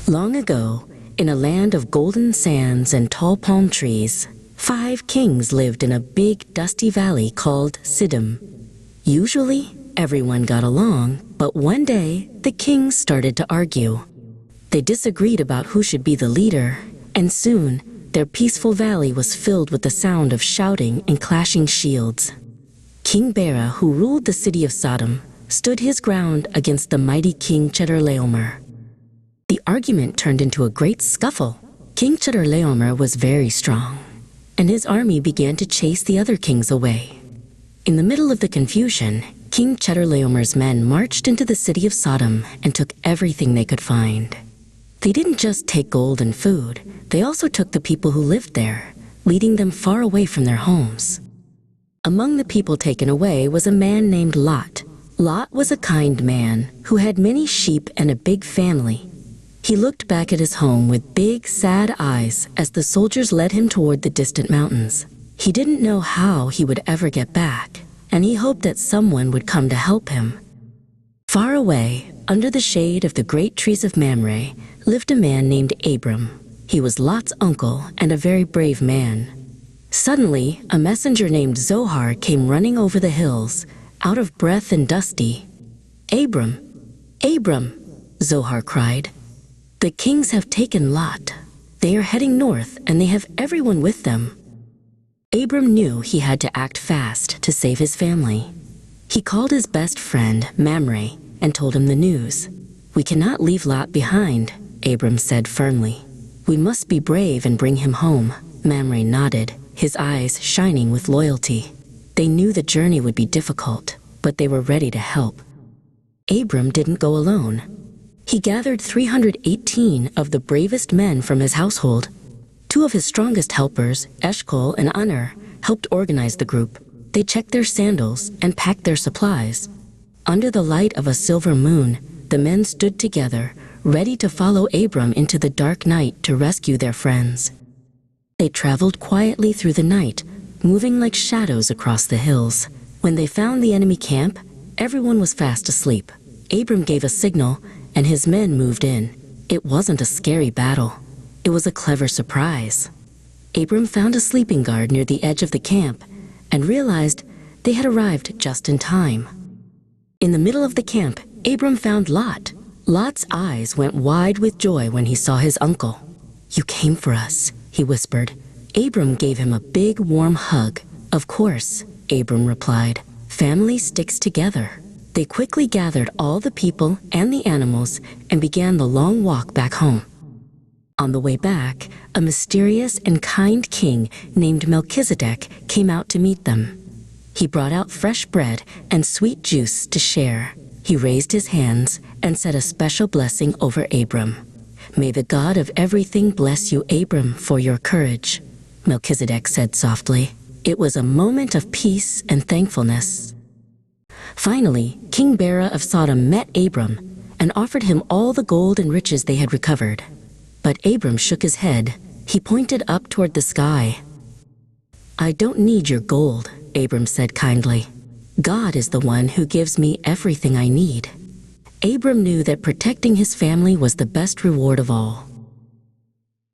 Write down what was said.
Long ago, in a land of golden sands and tall palm trees, 5 kings lived in a big, dusty valley called Sodom. Usually, everyone got along, but one day, the kings started to argue. They disagreed about who should be the leader, and soon, their peaceful valley was filled with the sound of shouting and clashing shields. King Bera, who ruled the city of Sodom, stood his ground against the mighty King Chedorlaomer. The argument turned into a great scuffle. King Chedorlaomer was very strong, and his army began to chase the other kings away. In the middle of the confusion, King Chedorlaomer's men marched into the city of Sodom and took everything they could find. They didn't just take gold and food, they also took the people who lived there, leading them far away from their homes. Among the people taken away was a man named Lot. Lot was a kind man who had many sheep and a big family. He looked back at his home with big, sad eyes as the soldiers led him toward the distant mountains. He didn't know how he would ever get back, and he hoped that someone would come to help him. Far away, under the shade of the great trees of Mamre, lived a man named Abram. He was Lot's uncle and a very brave man. Suddenly, a messenger named Zohar came running over the hills, out of breath and dusty. "Abram, Abram," Zohar cried. "The kings have taken Lot. They are heading north, and they have everyone with them." Abram knew he had to act fast to save his family. He called his best friend, Mamre, and told him the news. "We cannot leave Lot behind," Abram said firmly. "We must be brave and bring him home." Mamre nodded, his eyes shining with loyalty. They knew the journey would be difficult, but they were ready to help. Abram didn't go alone. He gathered 318 of the bravest men from his household. 2 of his strongest helpers, Eshcol and Aner, helped organize the group. They checked their sandals and packed their supplies. Under the light of a silver moon, the men stood together, ready to follow Abram into the dark night to rescue their friends. They traveled quietly through the night, moving like shadows across the hills. When they found the enemy camp, everyone was fast asleep. Abram gave a signal, and his men moved in. It wasn't a scary battle. It was a clever surprise. Abram found a sleeping guard near the edge of the camp and realized they had arrived just in time. In the middle of the camp, Abram found Lot. Lot's eyes went wide with joy when he saw his uncle. "You came for us," he whispered. Abram gave him a big, warm hug. "Of course," Abram replied. "Family sticks together." They quickly gathered all the people and the animals and began the long walk back home. On the way back, a mysterious and kind king named Melchizedek came out to meet them. He brought out fresh bread and sweet juice to share. He raised his hands and said a special blessing over Abram. "May the God of everything bless you, Abram, for your courage," Melchizedek said softly. It was a moment of peace and thankfulness. Finally, King Bera of Sodom met Abram and offered him all the gold and riches they had recovered. But Abram shook his head. He pointed up toward the sky. "I don't need your gold," Abram said kindly. "God is the one who gives me everything I need." Abram knew that protecting his family was the best reward of all.